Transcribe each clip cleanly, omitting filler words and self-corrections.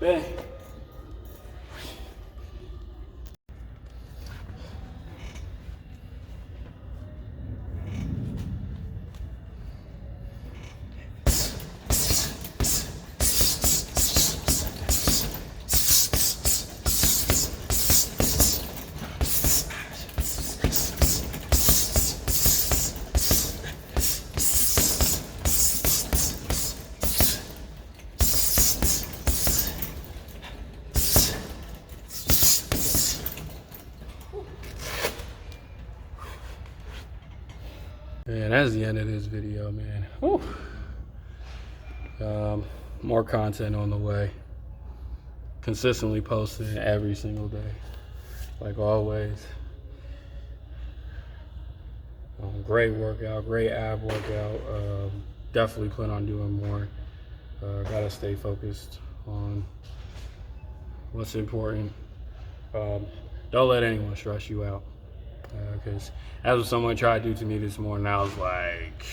Bang. Man, that's the end of this video, man. Whew. More content on the way. Consistently posting every single day, like always. Great workout, great ab workout. Definitely plan on doing more. Gotta stay focused on what's important. Don't let anyone stress you out. Because that's what someone tried to do to me this morning. I was like,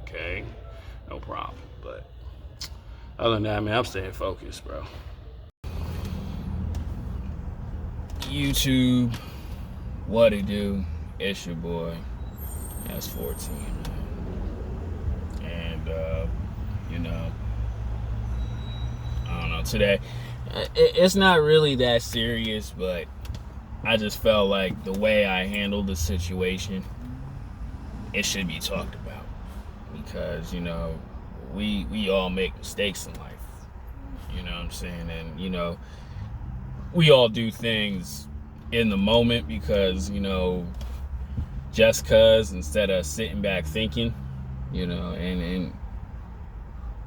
okay, no problem. But other than that, man, I'm staying focused, bro. YouTube, what it do? It's your boy, S14, man. And, I don't know, today, it's not really that serious, but I just felt like the way I handled the situation, it should be talked about. Because, we all make mistakes in life. You know what I'm saying? And, we all do things in the moment because, just cause, instead of sitting back thinking, and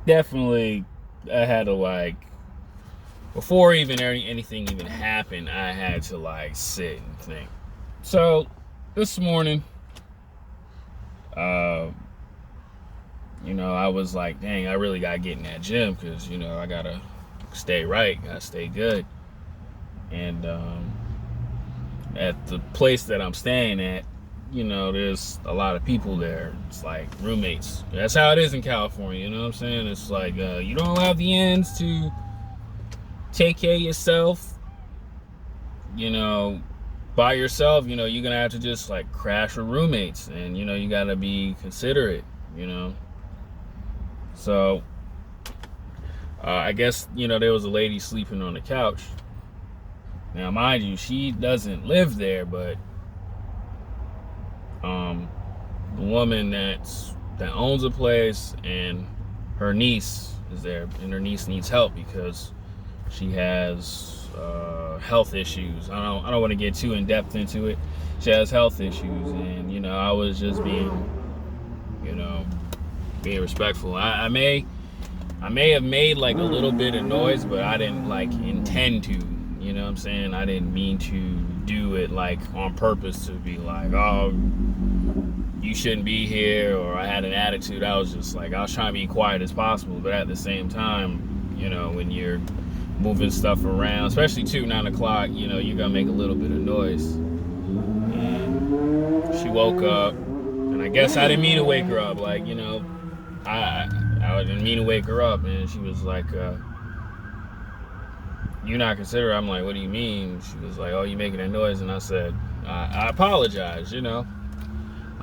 definitely I had to before even anything even happened, I had to sit and think. So this morning, I was like, dang, I really gotta get in that gym because, I gotta stay right, gotta stay good. And at the place that I'm staying at, there's a lot of people there. It's like roommates. That's how it is in California, you know what I'm saying? It's like you don't have the ends to take care of yourself, by yourself, you're gonna have to just crash with roommates, and you gotta be considerate, So I guess there was a lady sleeping on the couch. Now mind you, she doesn't live there, but the woman that owns the place and her niece is there, and her niece needs help because she has health issues. I don't want to get too in depth into it. She has health issues, and I was just being respectful. I may have made a little bit of noise, but I didn't intend to. You know what I'm saying? I didn't mean to do it on purpose to be oh, you shouldn't be here, or I had an attitude. I was just I was trying to be quiet as possible, but at the same time, when you're moving stuff around, especially 9 o'clock, you gotta make a little bit of noise. And she woke up, and I guess I didn't mean to wake her up. I didn't mean to wake her up, and she was like, "You not considerate?" I'm like, "What do you mean?" She was like, "Oh, you making that noise?" And I said, I apologize, I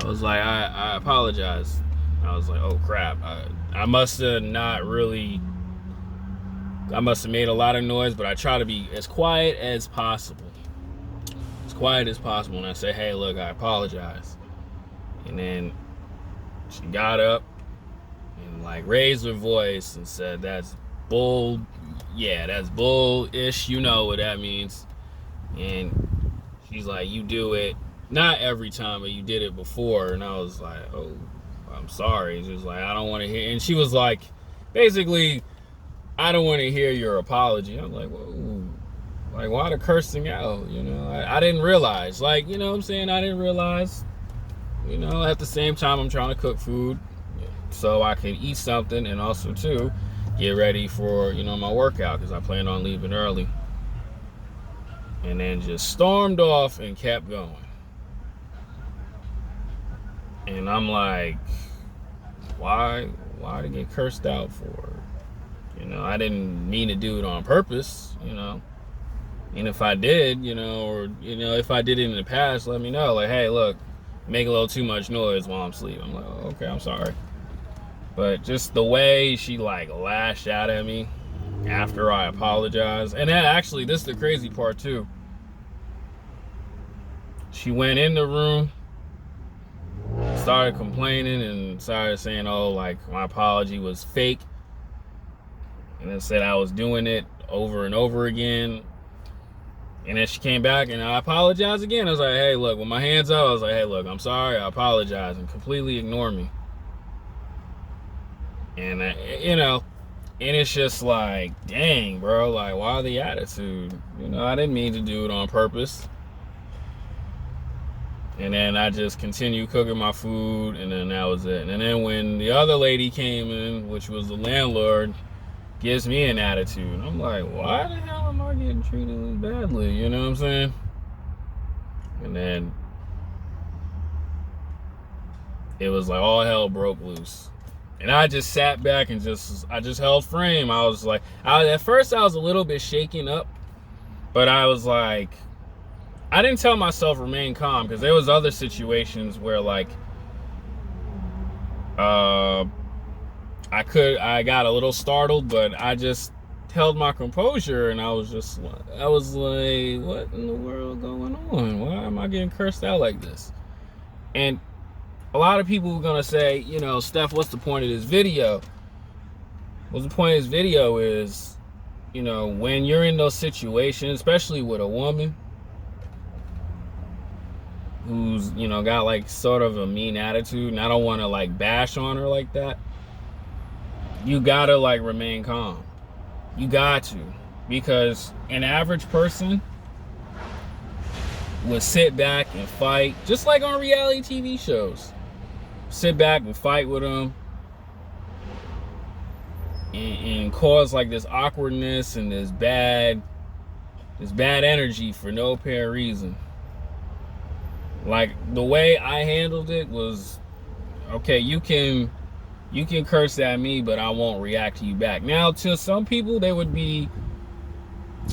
was like, I apologize. I was like, oh crap, I must have not really, I must have made a lot of noise, but I try to be as quiet as possible. As quiet as possible. And I said, hey, look, I apologize. And then she got up and raised her voice and said, that's bull. Yeah, that's bull-ish. You know what that means. And she's like, you do it, not every time, but you did it before. And I was like, oh, I'm sorry. She was like, I don't want to hear. And she was like, basically, I don't want to hear your apology. I'm like, whoa, why the cursing out? I didn't realize, what I'm saying? I didn't realize, at the same time, I'm trying to cook food so I can eat something, and also too, get ready for, my workout, because I plan on leaving early. And then just stormed off and kept going. And I'm like, why to get cursed out for? You know, I didn't mean to do it on purpose, you know. And if I did, you know, or, you know, if I did it in the past, let me know. Like, hey, look, make a little too much noise while I'm sleeping. I'm like, oh, okay, I'm sorry. But just the way she, like, lashed out at me after I apologized. And then actually, this is the crazy part, too. She went in the room, started complaining, and started saying, oh, like, my apology was fake. And then said I was doing it over and over again. And then she came back and I apologized again. I was like, hey, look, with my hands up, I was like, hey, look, I'm sorry, I apologize, and completely ignore me. And, you know, and it's just like, dang, bro, like, why the attitude? You know, I didn't mean to do it on purpose. And then I just continued cooking my food, and then that was it. And then when the other lady came in, which was the landlord, gives me an attitude. I'm like, why the hell am I getting treated badly? You know what I'm saying? And then it was like all hell broke loose. And I just sat back and I just held frame. I was like, at first I was a little bit shaken up, but I was like, I didn't tell myself remain calm, because there was other situations where, like, I got a little startled, but I just held my composure, and I was like, what in the world going on? Why am I getting cursed out like this? And a lot of people are gonna say, you know, Steph, what's the point of this video? Well, the point of this video is, you know, when you're in those situations, especially with a woman who's, you know, got like sort of a mean attitude, and I don't want to like bash on her like that, you gotta like remain calm. You got to, because an average person would sit back and fight, just like on reality TV shows. Sit back and fight with them, and cause like this awkwardness and this bad energy for no apparent reason. Like, the way I handled it was, okay, you can curse at me, but I won't react to you back. Now, to some people, they would be,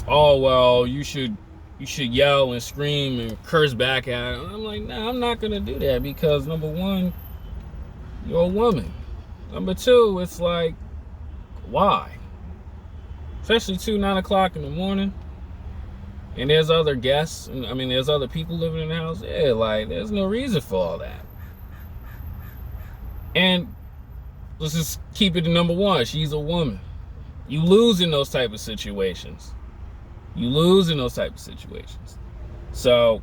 oh, well, you should yell and scream and curse back at them. I'm like, nah, I'm not gonna do that, because number one, you're a woman. Number two, it's like, why? Especially 9 o'clock in the morning, and there's other guests, and I mean, there's other people living in the house. Yeah, like, there's no reason for all that. And let's just keep it to number one. She's a woman. You lose in those type of situations. So,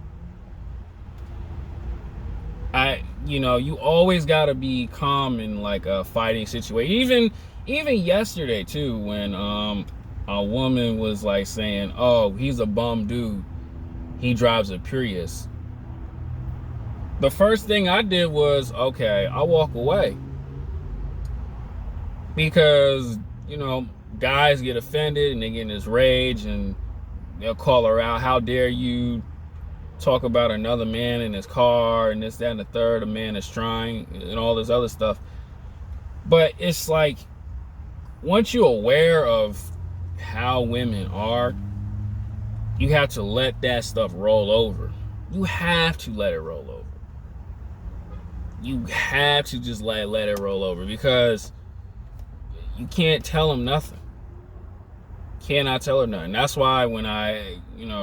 you always got to be calm in like a fighting situation. Even yesterday too, when a woman was like saying, oh, he's a bum dude, he drives a Prius. The first thing I did was, okay, I'll walk away. Because, you know, guys get offended and they get in this rage, and they'll call her out. How dare you talk about another man in his car, and this, that, and the third, a man is trying, and all this other stuff. But it's like, once you're aware of how women are, you have to let that stuff roll over. You have to let it roll over. You have to just let it roll over, because you can't tell them nothing. Cannot tell her nothing. That's why when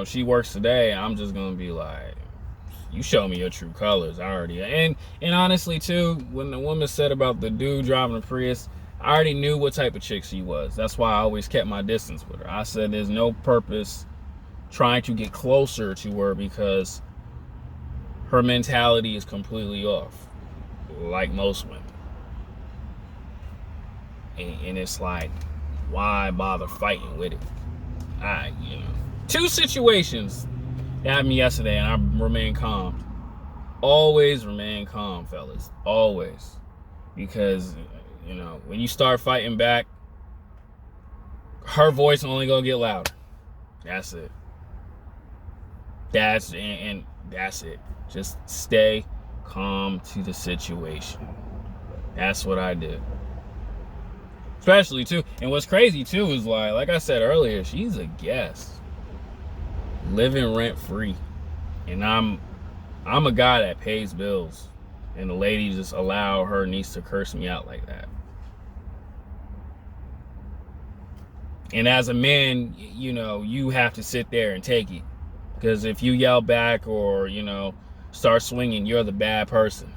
she works today, I'm just gonna be like, you show me your true colors. I already, and honestly too, when the woman said about the dude driving a Prius, I already knew what type of chick she was. That's why I always kept my distance with her. I said there's no purpose trying to get closer to her, because her mentality is completely off, like most women. And it's like, why bother fighting with it? Two situations that happened yesterday, and I remain calm. Always remain calm, fellas. Always. Because, when you start fighting back, her voice only gonna get louder. That's it. That's it. Just stay calm to the situation. That's what I did. Especially too. And what's crazy too is like I said earlier, she's a guest. Living rent free. And I'm a guy that pays bills. And the lady just allow her niece to curse me out like that. And as a man, you know, you have to sit there and take it. Because if you yell back or, you know, start swinging, you're the bad person.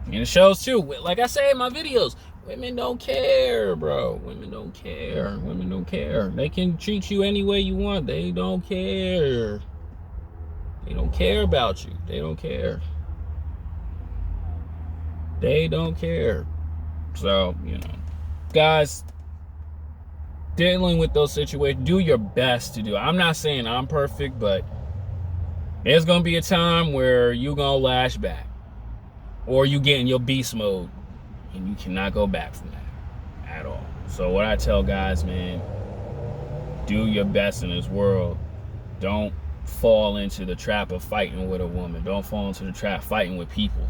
And it shows too. Like I say in my videos, women don't care, bro. Women don't care. Women don't care. They can treat you any way you want. They don't care. They don't care about you. They don't care. They don't care. So, you know, guys, dealing with those situations, do your best to do it. I'm not saying I'm perfect, but there's going to be a time where you're going to lash back. Or you get in your beast mode and you cannot go back from that at all. So what I tell guys, man, do your best in this world. Don't fall into the trap of fighting with a woman. Don't fall into the trap fighting with people.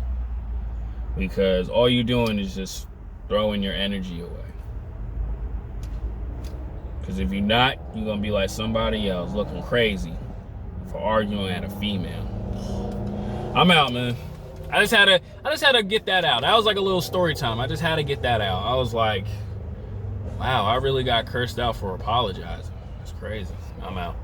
Because all you're doing is just throwing your energy away. Because if you're not, you're going to be like somebody else looking crazy for arguing at a female. I'm out, man. I just had to get that out. That was like a little story time. I just had to get that out. I was like, wow, I really got cursed out for apologizing. That's crazy. I'm out.